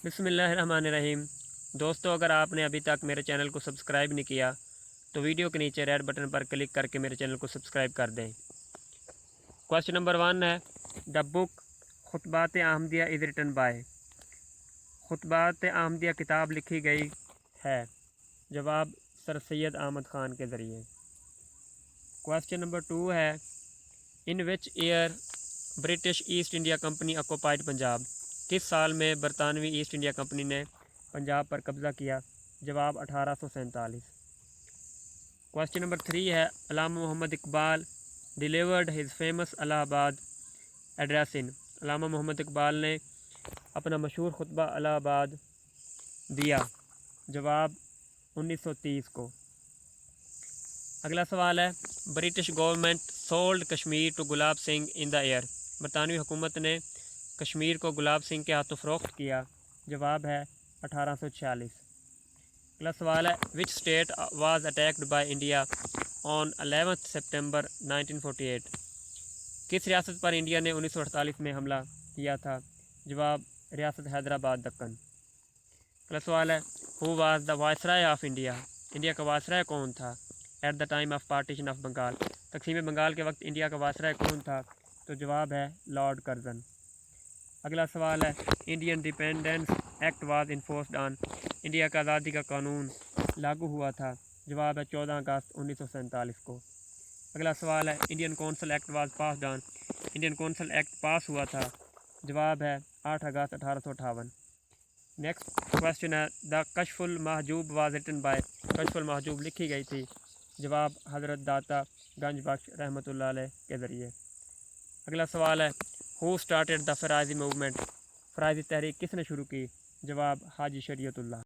بسم اللہ الرحمن الرحیم۔ دوستو، اگر آپ نے ابھی تک میرے چینل کو سبسکرائب نہیں کیا تو ویڈیو کے نیچے ریڈ بٹن پر کلک کر کے میرے چینل کو سبسکرائب کر دیں۔ کوسچن نمبر 1 ہے the book Khutbat Ahmadiyya is written by. Khutbat Ahmadiyya کتاب لکھی گئی ہے، جواب سر سید احمد خان کے ذریعے۔ کوسچن نمبر 2 ہے in which year British East India company occupied Punjab. کس سال میں برطانوی ایسٹ انڈیا کمپنی نے پنجاب پر قبضہ کیا؟ جواب 1847۔ کوسچن نمبر 3 ہے علامہ محمد اقبال ڈیلیورڈ ہز فیمس الہ آباد ایڈریس ان۔ علامہ محمد اقبال نے اپنا مشہور خطبہ الہ آباد دیا، جواب 1930 کو۔ اگلا سوال ہے British government sold Kashmir to Gulab Singh in the year. برطانوی حکومت نے کشمیر کو گلاب سنگھ کے ہاتھوں فروخت کیا، جواب ہے 1846۔ اگلا سوال ہے which state was attacked by India on 11 September 1948۔ کس ریاست پر انڈیا نے 1948 میں حملہ کیا تھا؟ جواب ریاست حیدرآباد دکن۔ اگلا سوال ہے who was the viceroy of India. India کا وائسرائے کون تھا at the time of partition of Bengal? تقسیم بنگال کے وقت انڈیا کا وائسرائے کون تھا؟ تو جواب ہے لارڈ کرزن۔ اگلا سوال ہے Indian dependence act was enforced on. India کا آزادی کا قانون لاگو ہوا تھا، جواب ہے 14 اگست 1947 کو۔ اگلا سوال ہے Indian council act was passed on. Indian council act pass ہوا تھا، جواب ہے 8 اگست 1858۔ نیکسٹ کوسچن ہے دا کشف المحجوب واز ریٹن بائی۔ کشف المحجوب لکھی گئی تھی، جواب حضرت داتا گنج بخش رحمۃ اللہ علیہ کے ذریعے۔ اگلا سوال ہے ہو اسٹارٹیڈ دا فرائضی موومنٹ۔ فرائضی تحریک کس نے شروع کی؟ جواب حاجی شریعت اللہ۔